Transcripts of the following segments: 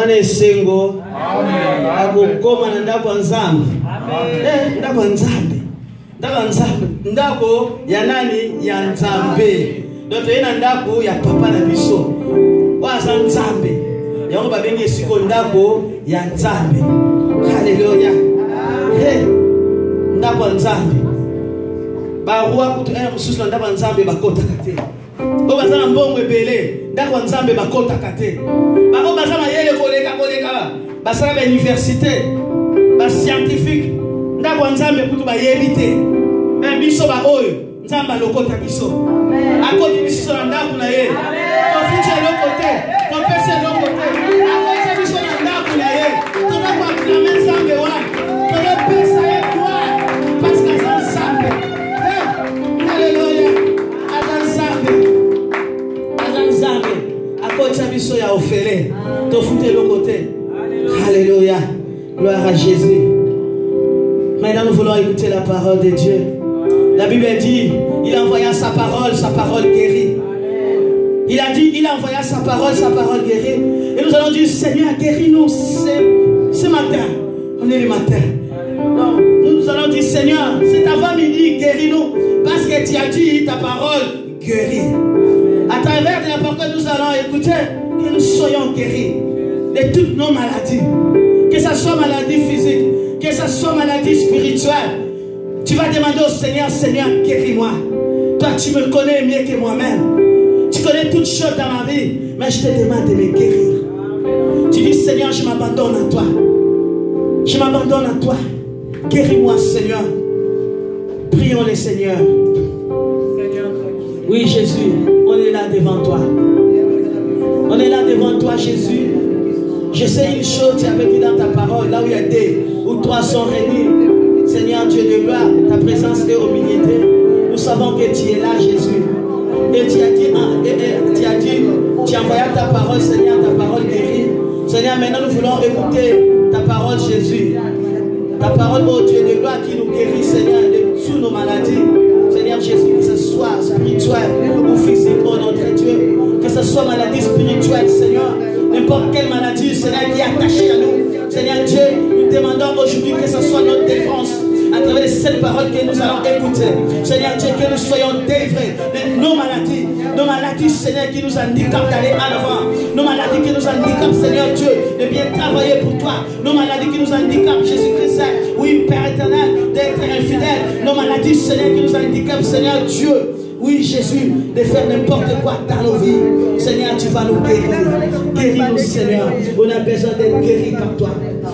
Bwana esengo. Akukoma na ndako nzambe. Ndako nzambe. Ndako ya nani? Ya nzambe. Donc ena ndako ya papa na biso. Waza nzambe. Yango babengi siko ndako ya nzambe. Haleluya. Ndako nzambe. Barua kutu mususu ndako nzambe bakota kate. Bo bazana mbongo ebele, ndako nzambe bakota kate. Bako bazana yele koleka. Basala ba université, ba scientifique. Ndako nzambe kutu ba yebite. Mais biso ba oyo, nzamba lokota biso. Akoti biso na ndako na ye. Ton futur de côté, ton passé de côté. Akoti biso na ndako na ye. Ton ba acclamer nzambe wa. Ton pesa ye toi parce que ça nzambe. Alléluia. Nzambe. Akoti biso ya ofele. Ton futur de côté. Alléluia. Gloire à Jésus. Maintenant nous voulons écouter la parole de Dieu. La Bible dit, il envoya sa parole guérit. Il a dit, il envoya sa parole guérit. Et nous allons dire, Seigneur, guéris-nous ce matin. On est le matin. Donc, nous allons dire, Seigneur, c'est avant-midi, guéris-nous. Parce que tu as dit, ta parole guérit. À travers de la parole, nous allons écouter que nous soyons guéris de toutes nos maladies. Que ce soit maladie physique, que ce soit maladie spirituelle. Tu vas demander au Seigneur, Seigneur, guéris-moi. Toi, tu me connais mieux que moi-même. Tu connais toutes choses dans ma vie, mais je te demande de me guérir. Tu dis, Seigneur, je m'abandonne à toi. Je m'abandonne à toi. Guéris-moi, Seigneur. Prions le Seigneur. Oui, Jésus, on est là devant toi. On est là devant toi, Jésus. Je sais une chose, tu avais dit dans ta parole, là où il y a deux ou trois sont réunis. Seigneur Dieu de gloire, ta présence est au milieu d'eux. Nous savons que tu es là, Jésus. Et tu as envoyé ta parole, Seigneur, ta parole guérit. Seigneur, maintenant nous voulons écouter ta parole, Jésus. Ta parole, oh Dieu de gloire, qui nous guérit, Seigneur, de toutes nos maladies. Seigneur Jésus, que ce soit spirituel ou physique, oh notre Dieu. Que ce soit maladie spirituelle, Seigneur. N'importe quelle maladie, Seigneur, qui est attachée à nous. Seigneur Dieu, nous demandons aujourd'hui que ce soit notre défense à travers cette parole que nous allons écouter. Seigneur Dieu, que nous soyons délivrés de nos maladies, Seigneur, qui nous handicapent d'aller à l'avant. Nos maladies qui nous handicapent, Seigneur Dieu, de bien travailler pour toi. Nos maladies qui nous handicapent, Jésus-Christ, oui, Père éternel, d'être infidèle. Nos maladies, Seigneur, qui nous handicapent, Seigneur Dieu. Oui, Jésus, de faire n'importe quoi dans nos vies. Seigneur, tu vas nous guérir. Guéris-nous, Seigneur. On a besoin d'être guéris par toi.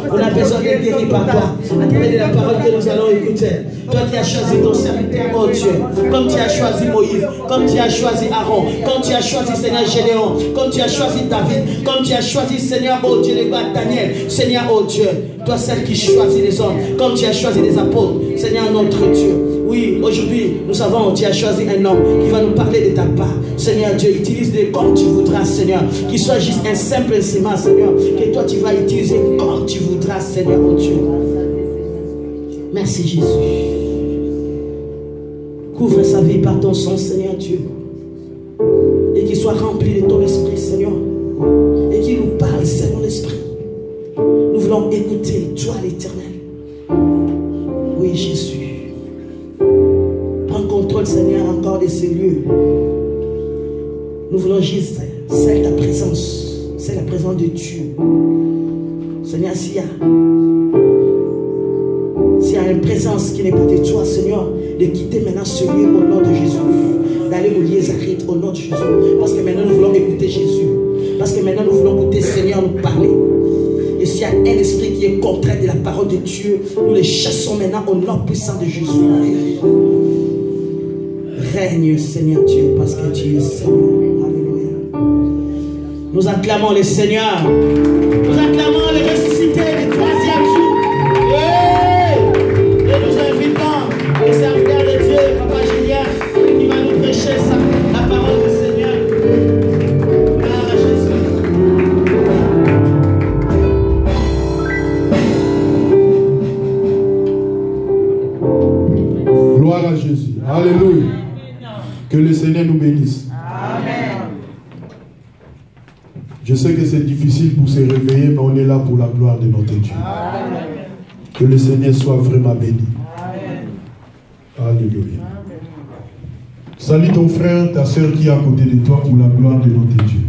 On a besoin d'être guéris par toi. À travers de la parole que nous allons écouter. Toi, tu as choisi ton serviteur, oh Dieu. Comme tu as choisi Moïse. Comme tu as choisi Aaron. Comme tu as choisi, Seigneur, Gédéon. Comme tu as choisi David. Comme tu as choisi, Seigneur, oh Dieu, de gloire, Daniel. Seigneur, oh Dieu. Toi, celle qui choisit les hommes. Comme tu as choisi les apôtres. Seigneur, notre Dieu. Oui, aujourd'hui, nous savons, tu as choisi un homme qui va nous parler de ta part. Seigneur Dieu, utilise-le comme tu voudras, Seigneur. Qu'il soit juste un simple instrument, Seigneur. Que toi, tu vas utiliser comme tu voudras, Seigneur, oh Dieu. Merci, Jésus. Couvre sa vie par ton sang, Seigneur Dieu. Et qu'il soit rempli de ton esprit, Seigneur. Et qu'il nous parle, Seigneur, l'esprit. Nous voulons écouter, toi, l'Éternel. Oui, Jésus. Prends contrôle, Seigneur, encore de ces lieux. Nous voulons juste, c'est ta présence. C'est la présence de Dieu. Seigneur, s'il y a une présence qui n'est pas de toi, Seigneur, de quitter maintenant ce lieu au nom de Jésus. D'aller au Liézarite au nom de Jésus. Parce que maintenant nous voulons écouter Jésus. Parce que maintenant nous voulons écouter Seigneur nous parler. Et s'il y a un esprit qui est contraire de la parole de Dieu, nous les chassons maintenant au nom puissant de Jésus. Règne, Seigneur Dieu, parce que tu es Seigneur. Alléluia. Nous acclamons le Seigneur. Nous acclamons le ressuscité du troisième jour. Et nous invitons le serviteur de Dieu, Papa Julien, qui va nous prêcher la parole du Seigneur. Gloire à Jésus. Gloire à Jésus. Alléluia. Que le Seigneur nous bénisse. Amen. Je sais que c'est difficile pour se réveiller, mais on est là pour la gloire de notre Dieu. Amen. Que le Seigneur soit vraiment béni. Amen. Alléluia. Salut ton frère, ta soeur qui est à côté de toi pour la gloire de notre Dieu.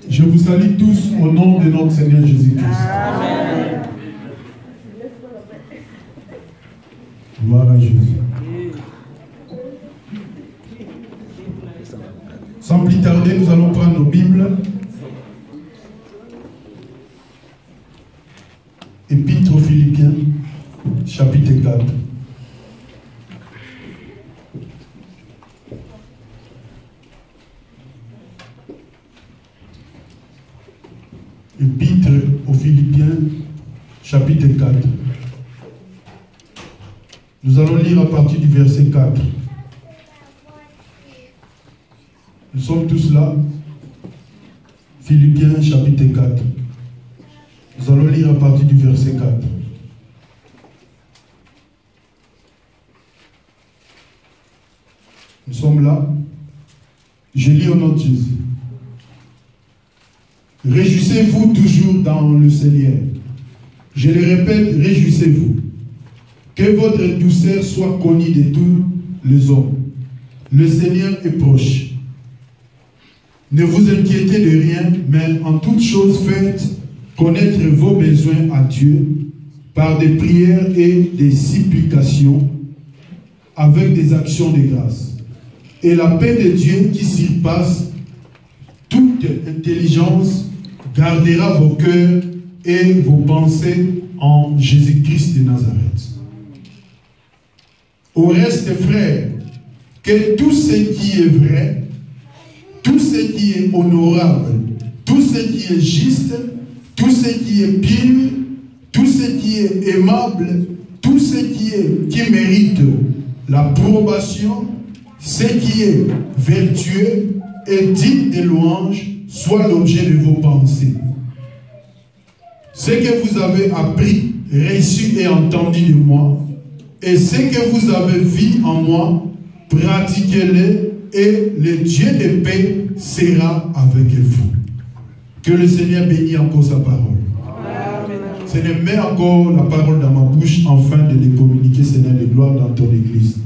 Je vous salue tous au nom de notre Seigneur Jésus-Christ. Amen. Gloire à Jésus. Sans plus tarder, nous allons prendre nos Bibles. Épître aux Philippiens, chapitre 4. Épître aux Philippiens, chapitre 4. Nous allons lire à partir du verset 4. Nous sommes tous là. Philippiens, chapitre 4. Nous allons lire à partir du verset 4. Nous sommes là. Je lis au nom de Jésus. Réjouissez-vous toujours dans le Seigneur. Je le répète, réjouissez-vous. Que votre douceur soit connue de tous les hommes. Le Seigneur est proche. Ne vous inquiétez de rien, mais en toute chose faites connaître vos besoins à Dieu par des prières et des supplications avec des actions de grâce. Et la paix de Dieu qui surpasse toute intelligence gardera vos cœurs et vos pensées en Jésus-Christ de Nazareth. Au reste, frères, que tout ce qui est vrai, tout ce qui est honorable, tout ce qui est juste, tout ce qui est pur, tout ce qui est aimable, tout ce qui mérite l'approbation, ce qui est vertueux et digne de louange, soit l'objet de vos pensées. Ce que vous avez appris, reçu et entendu de moi, et ce que vous avez vu en moi, pratiquez-le, et le Dieu de paix sera avec vous. Que le Seigneur bénisse encore sa parole. Amen. Seigneur, mets encore la parole dans ma bouche afin de les communiquer, Seigneur, de gloire dans ton église.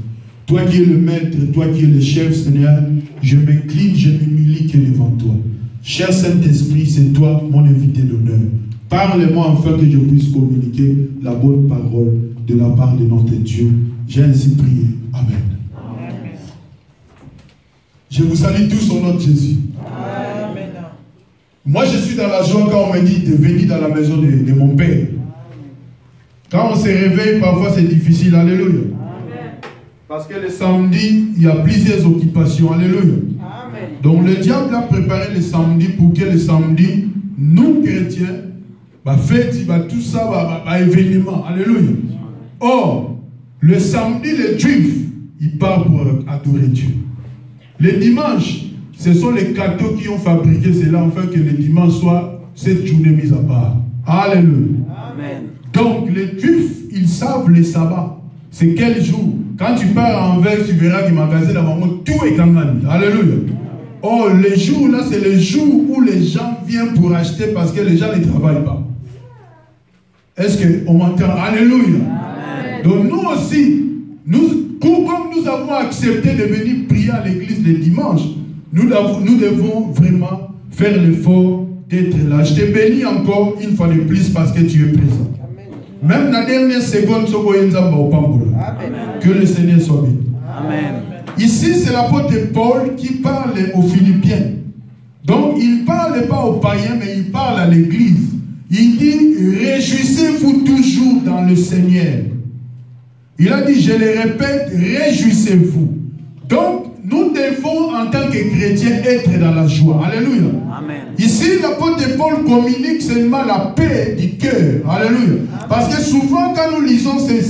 Toi qui es le maître, toi qui es le chef, Seigneur, je m'incline, je m'humilie que devant toi. Cher Saint-Esprit, c'est toi mon invité d'honneur. Parle-moi afin que je puisse communiquer la bonne parole de la part de notre Dieu. J'ai ainsi prié. Amen. Amen. Je vous salue tous au nom de Jésus. Amen. Moi, je suis dans la joie quand on me dit de venir dans la maison de mon Père. Quand on se réveille, parfois c'est difficile. Alléluia. Amen. Parce que le samedi, il y a plusieurs occupations. Alléluia. Amen. Donc le diable a préparé le samedi pour que le samedi, nous chrétiens, fête, tout ça, événement. Alléluia. Or, le samedi, les Juifs, ils partent pour adorer Dieu. Le dimanche, ce sont les cathos qui ont fabriqué cela, afin que le dimanche soit cette journée mise à part. Alléluia. Amen. Donc, les Juifs, ils savent les sabbats. C'est quel jour? Quand tu pars à Anvers, tu verras qu'il magasin dans maman, tout est kangani. Alléluia. Or, les jours là, c'est les jours où les gens viennent pour acheter parce que les gens ne travaillent pas. Est-ce qu'on m'entend? Alléluia. Amen. Donc nous aussi, comme nous avons accepté de venir prier à l'église le dimanche, nous devons vraiment faire l'effort d'être là. Je te bénis encore une fois de plus parce que tu es présent. Amen. Même la dernière seconde, que le Seigneur soit béni. Amen. Ici, c'est l'apôtre Paul qui parle aux Philippiens. Donc, il ne parle pas aux païens, mais il parle à l'église. Il dit, réjouissez-vous toujours dans le Seigneur. Il a dit, je le répète, réjouissez-vous. Donc, nous devons, en tant que chrétiens, être dans la joie. Alléluia. Amen. Ici, l'apôtre veulent communiquer seulement la paix du cœur. Alléluia. Parce que souvent, quand nous lisons ces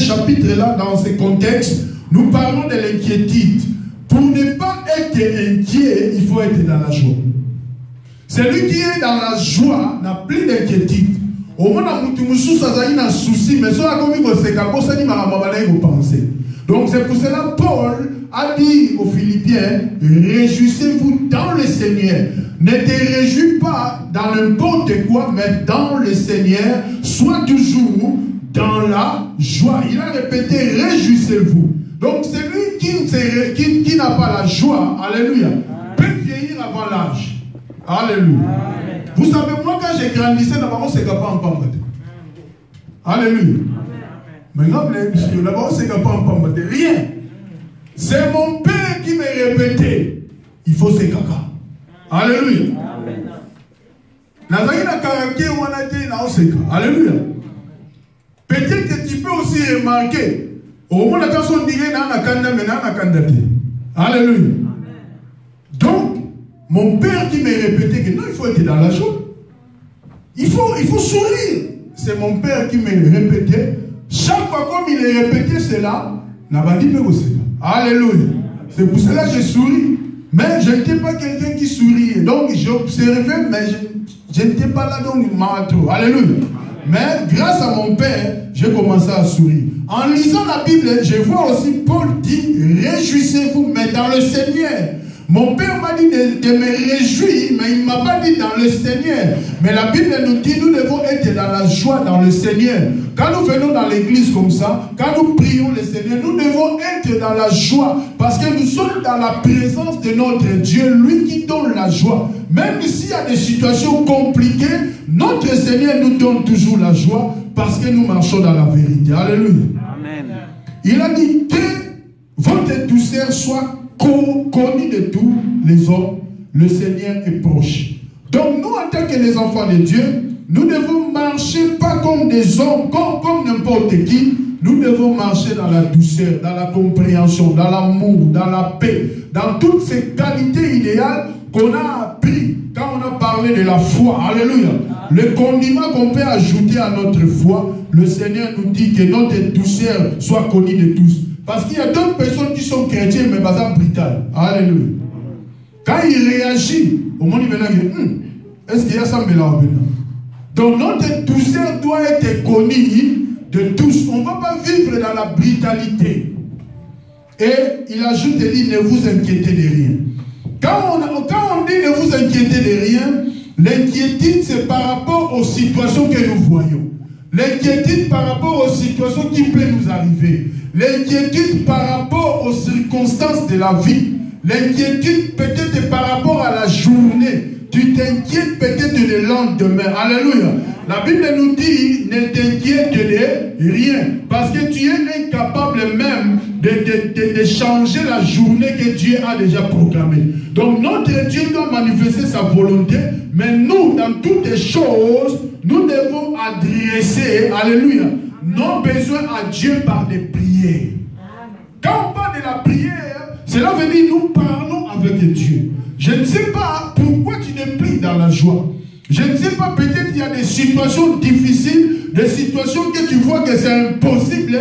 chapitres-là, dans ces contextes, nous parlons de l'inquiétude. Pour ne pas être inquiet, il faut être dans la joie. Celui qui est dans la joie n'a plus d'inquiétude. Au moment où nous avons un souci, mais ça a commis c'est qu'à ça dit vous pensez. Donc c'est pour cela Paul a dit aux Philippiens, réjouissez-vous dans le Seigneur. Ne te réjouis pas dans n'importe quoi, mais dans le Seigneur, sois toujours dans la joie. Il a répété, réjouissez-vous. Donc celui qui n'a pas la joie, alléluia, peut vieillir avant l'âge. Alléluia. Amen. Vous savez, moi quand j'ai grandissé, d'abord c'est capable en pambate. Alléluia. Maintenant, d'abord c'est capable en pambate. Rien. C'est mon père qui me répétait, il faut se caca. Alléluia. Alléluia. Peut-être que tu peux aussi remarquer, au moment où on dirait alléluia. Donc, mon père qui me répétait que non, il faut être dans la joie. Il faut sourire. C'est mon père qui me répétait. Chaque fois comme il répétait cela, alléluia. C'est pour cela que je souris. Mais je n'étais pas quelqu'un qui souriait. Donc j'observais, mais je n'étais pas là dans le manteau. Alléluia. Mais grâce à mon père, j'ai commencé à sourire. En lisant la Bible, je vois aussi Paul dit, réjouissez-vous, mais dans le Seigneur. Mon père m'a dit de me réjouir, mais il ne m'a pas dit dans le Seigneur. Mais la Bible nous dit, nous devons être dans la joie dans le Seigneur. Quand nous venons dans l'église comme ça, quand nous prions le Seigneur, nous devons être dans la joie. Parce que nous sommes dans la présence de notre Dieu, lui qui donne la joie. Même s'il y a des situations compliquées, notre Seigneur nous donne toujours la joie parce que nous marchons dans la vérité. Alléluia. Amen. Il a dit que votre douceur soit connu de tous les hommes, le Seigneur est proche. Donc nous, en tant que les enfants de Dieu, nous devons marcher pas comme des hommes, comme n'importe qui. Nous devons marcher dans la douceur, dans la compréhension, dans l'amour, dans la paix, dans toutes ces qualités idéales qu'on a appris quand on a parlé de la foi. Alléluia. Le condiment qu'on peut ajouter à notre foi, le Seigneur nous dit que notre douceur soit connue de tous. Parce qu'il y a d'autres personnes qui sont chrétiennes, mais pas en brutal. Alléluia. Quand il réagit, au moment où il dit, est-ce qu'il y a ça maintenant? Donc notre douceur doit être connue de tous. On ne va pas vivre dans la brutalité. Et il ajoute, il dit, ne vous inquiétez de rien. Quand on dit ne vous inquiétez de rien, l'inquiétude c'est par rapport aux situations que nous voyons. L'inquiétude par rapport aux situations qui peuvent nous arriver. L'inquiétude par rapport aux circonstances de la vie. L'inquiétude peut-être par rapport à la journée. Tu t'inquiètes peut-être le lendemain. Alléluia. La Bible nous dit, ne t'inquiète de rien. Parce que tu es incapable même de changer la journée que Dieu a déjà proclamée. Donc notre Dieu doit manifester sa volonté. Mais nous, dans toutes les choses, nous devons adresser, alléluia, nos besoins à Dieu par des prières. Quand on parle de la prière, cela veut dire nous parlons avec Dieu. Je ne sais pas pourquoi tu n'es plus dans la joie. Je ne sais pas, peut-être qu'il y a des situations difficiles, des situations que tu vois que c'est impossible,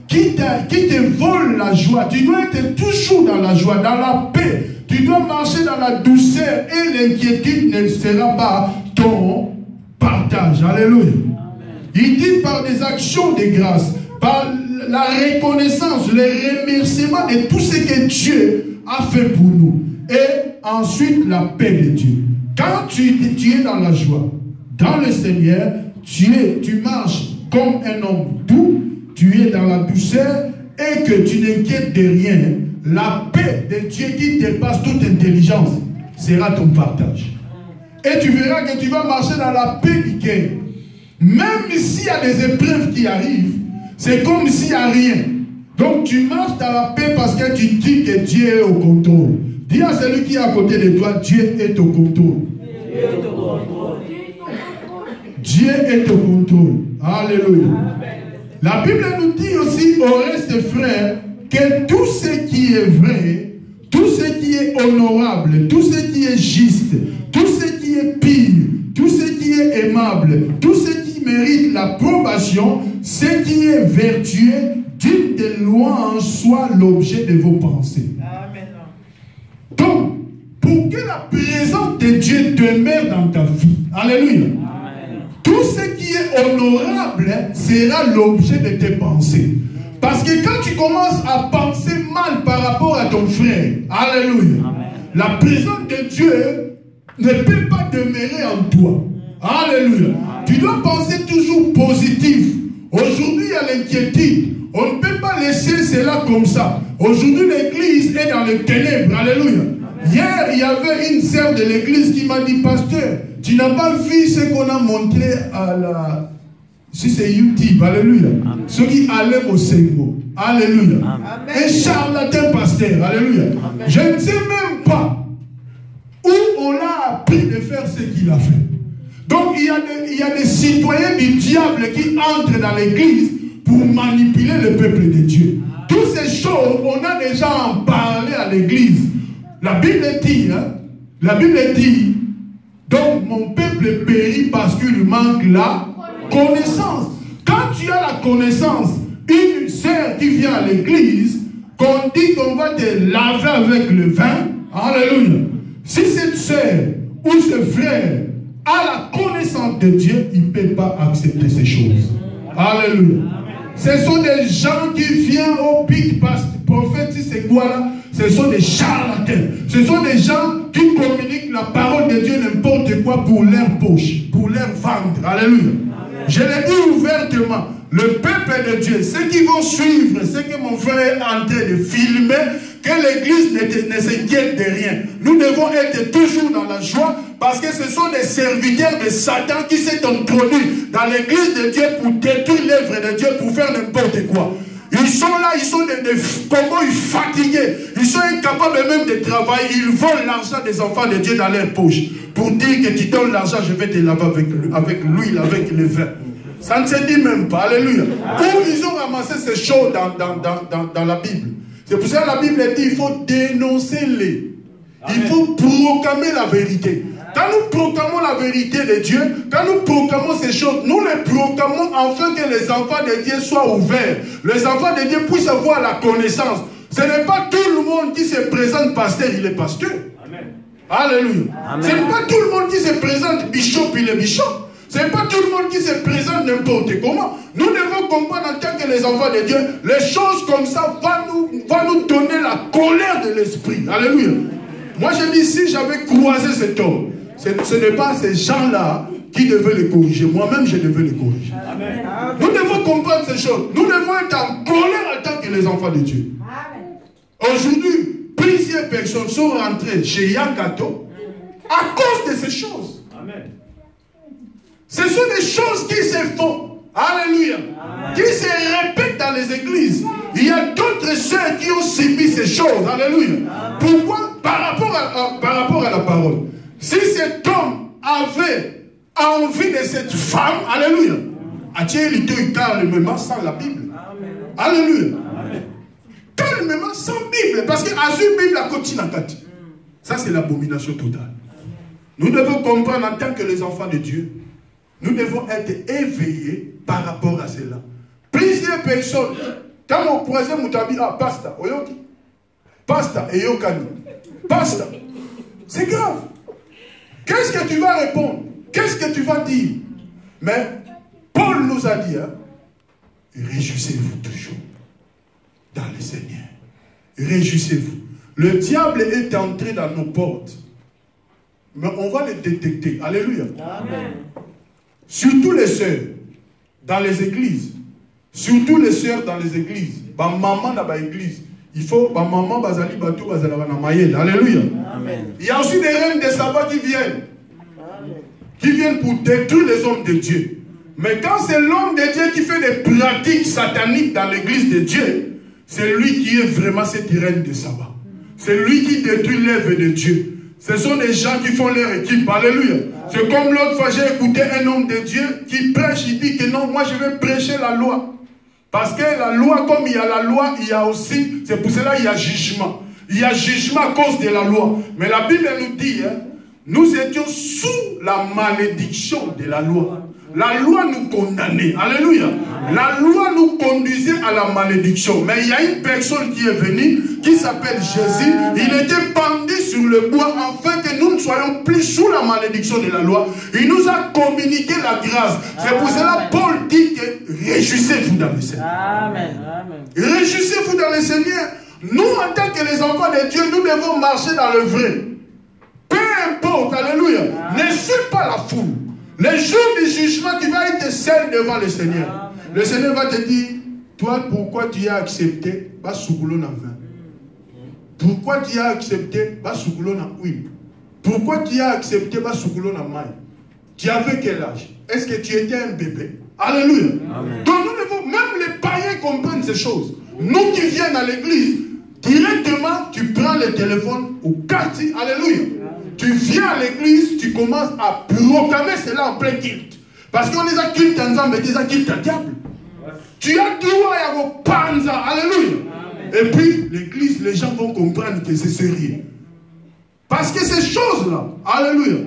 qui te volent la joie. Tu dois être toujours dans la joie, dans la paix. Tu dois marcher dans la douceur et l'inquiétude ne sera pas ton partage. Alléluia. Amen. Il dit par des actions de grâce, par la reconnaissance, le remerciement de tout ce que Dieu a fait pour nous. Et ensuite la paix de Dieu. Quand tu es dans la joie, dans le Seigneur, tu marches comme un homme doux, tu es dans la douceur et que tu n'inquiètes de rien. La paix de Dieu qui dépasse toute intelligence sera ton partage. Et tu verras que tu vas marcher dans la paix du cœur. Même s'il y a des épreuves qui arrivent, c'est comme s'il n'y a rien. Donc tu marches dans la paix parce que tu dis que Dieu est au contrôle. Dis à celui qui est à côté de toi, Dieu est au contrôle. Dieu est au contrôle. Alléluia. La Bible nous dit aussi au reste, frère, que tout ce qui est vrai, tout ce qui est honorable, tout ce qui est juste, tout ce qui est honorable, tout ce qui mérite l'approbation, ce qui est vertueux, digne de louange, soit l'objet de vos pensées. Amen. Donc, pour que la présence de Dieu demeure dans ta vie, alléluia, tout ce qui est honorable sera l'objet de tes pensées. Parce que quand tu commences à penser mal par rapport à ton frère, alléluia, la présence de Dieu ne peut pas demeurer en toi. Alléluia. Tu dois penser toujours positif. Aujourd'hui, il y a l'inquiétude. On ne peut pas laisser cela comme ça. Aujourd'hui, l'église est dans les ténèbres. Alléluia. Hier, il y avait une sœur de l'église qui m'a dit, pasteur, tu n'as pas vu ce qu'on a montré à la... Si c'est YouTube, alléluia. Ceux qui allaient au Sengo. Alléluia. Un charlatan pasteur. Alléluia. Je ne sais même pas où on a appris de faire ce qu'il a fait. Donc il y a des citoyens du diable qui entrent dans l'église pour manipuler le peuple de Dieu. Toutes ces choses, on a déjà en parlé à l'église. La Bible dit, la Bible dit, donc mon peuple périt parce qu'il manque la connaissance. Quand tu as la connaissance, une sœur qui vient à l'église, qu'on dit qu'on va te laver avec le vin, alléluia. Si cette sœur ou ce frère a la connaissance de Dieu, il ne peut pas accepter ces choses. Alléluia. Ce sont des gens qui viennent au pic, prophète, si c'est quoi là? Ce sont des charlatans. Ce sont des gens qui communiquent la parole de Dieu n'importe quoi pour leur poche, pour leur vendre. Alléluia. Je l'ai dit ouvertement, le peuple de Dieu, ceux qui vont suivre, ce que mon frère est en train de filmer, que l'église ne s'inquiète de rien. Nous devons être toujours dans la joie parce que ce sont des serviteurs de Satan qui s'est introduit dans l'église de Dieu pour détruire l'œuvre de Dieu, pour faire n'importe quoi. Ils sont là, ils sont comment ils fatigués, ils sont incapables même de travailler, ils volent l'argent des enfants de Dieu dans leur poche pour dire que tu donnes l'argent, je vais te laver avec l'huile, avec le vin. Ça ne se dit même pas, alléluia. Où ils ont ramassé ces choses dans la Bible. C'est pour ça que la Bible dit il faut dénoncer les. Il faut proclamer la vérité. Quand nous proclamons la vérité de Dieu, quand nous proclamons ces choses, nous les proclamons afin que les enfants de Dieu soient ouverts. Les enfants de Dieu puissent avoir la connaissance. Ce n'est pas tout le monde qui se présente pasteur, il est pasteur. Amen. Alléluia. Amen. Ce n'est pas tout le monde qui se présente bishop, il est bishop. Ce n'est pas tout le monde qui se présente n'importe comment. Nous devons comprendre en tant que les enfants de Dieu, les choses comme ça vont nous donner la colère de l'esprit. Alléluia. Moi je dis, si j'avais croisé cet homme, ce n'est pas ces gens-là qui devaient les corriger. Moi-même, je devais les corriger. Amen. Nous devons comprendre ces choses. Nous devons être en colère en tant que les enfants de Dieu. Aujourd'hui, plusieurs personnes sont rentrées chez Yakato à cause de ces choses. Amen. Ce sont des choses qui se font. Alléluia. Amen. Qui se répètent dans les églises. Il y a d'autres sœurs qui ont subi ces choses. Alléluia. Amen. Pourquoi? Par rapport à la parole. Si cet homme avait envie de cette femme, alléluia, il te calmement sans la Bible. Amen. Alléluia. Amen. Calmement sans Bible. Parce que Azur Bible a continué. Ça, c'est l'abomination totale. Nous devons comprendre en tant que les enfants de Dieu, nous devons être éveillés par rapport à cela. Plusieurs personnes, quand on croisait Moutabi, ah, pasta, oyoki, pasta, et yokani, pasta, c'est grave. Qu'est-ce que tu vas répondre? Qu'est-ce que tu vas dire? Mais Paul nous a dit, hein, réjouissez-vous toujours dans le Seigneur. Réjouissez-vous. Le diable est entré dans nos portes. Mais on va le détecter. Alléluia. Amen. Surtout les sœurs dans les églises. Surtout les sœurs dans les églises. Ba maman dans l'église. Il faut ba maman bazali batou bazala na mayel. Alléluia. Amen. Il y a aussi des reines de sabbat qui viennent. Amen. Qui viennent pour détruire les hommes de Dieu. Mais quand c'est l'homme de Dieu qui fait des pratiques sataniques dans l'église de Dieu, c'est lui qui est vraiment cette reine de sabbat. C'est lui qui détruit l'œuvre de Dieu. Ce sont des gens qui font leur équipe. Alléluia. C'est comme l'autre fois, j'ai écouté un homme de Dieu qui prêche, il dit que non, moi je vais prêcher la loi. Parce que la loi, comme il y a la loi, il y a aussi, c'est pour cela qu'il y a jugement. Il y a jugement à cause de la loi. Mais la Bible nous dit, hein, nous étions sous la malédiction de la loi. La loi nous condamnait. Alléluia. La loi nous conduisait à la malédiction. Mais il y a une personne qui est venue, qui s'appelle Jésus. Il était pendu sur le bois afin que nous ne soyons plus sous la malédiction de la loi. Il nous a communiqué la grâce. C'est pour cela Paul dit que réjouissez-vous dans le Seigneur. Amen. Réjouissez-vous dans le Seigneur. Nous, en tant que les enfants de Dieu, nous devons marcher dans le vrai. Peu importe, alléluia. Ne suis pas la foule. Le jour du jugement, tu vas être seul devant le Seigneur. Amen. Le Seigneur va te dire, toi, pourquoi tu as accepté, va sougoulon en vin. Pourquoi tu as accepté, va sougoulon en huile. Pourquoi tu as accepté, va sougoulon en maille. Tu avais quel âge? Est-ce que tu étais un bébé? Alléluia. Amen. Donc nous devons, même les païens comprennent ces choses. Nous qui viennent à l'église, directement, tu prends le téléphone au quartier. Alléluia. Tu viens à l'église, tu commences à proclamer cela en plein culte. Parce qu'on les a culte ensemble, mais ils ont culte à diable. Tu as droit à vos panza. Alléluia. Et puis, l'église, les gens vont comprendre que c'est sérieux. Parce que ces choses-là, alléluia,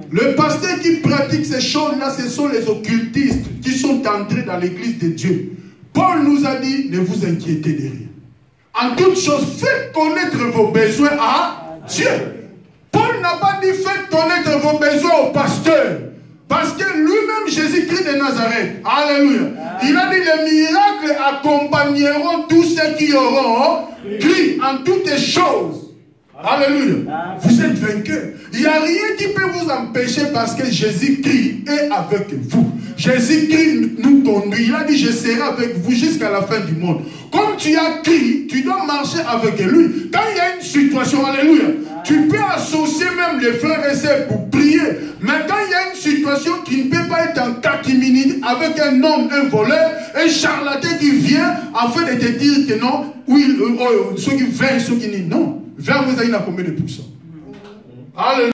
le pasteur qui pratique ces choses-là, ce sont les occultistes qui sont entrés dans l'église de Dieu. Paul nous a dit, ne vous inquiétez de rien. En toute chose, faites connaître vos besoins à Dieu. Paul n'a pas dit faites connaître vos besoins au pasteur. Parce que lui-même, Jésus-Christ de Nazareth, alléluia, il a dit les miracles accompagneront tous ceux qui auront cru en toutes choses. Alléluia. Vous êtes vainqueurs. Il n'y a rien qui peut vous empêcher parce que Jésus-Christ est avec vous. Jésus-Christ nous conduit. Il a dit, je serai avec vous jusqu'à la fin du monde. Comme tu as crié, tu dois marcher avec lui. Quand il y a une situation, alléluia, tu peux associer même les frères et sœurs pour prier. Mais quand il y a une situation qui ne peut pas être en catimini avec un homme, un voleur, un charlatan qui vient afin de te dire que non, oui, ceux qui viennent, ceux qui disent non. Vers vous, il y a combien de pourcents? Alléluia.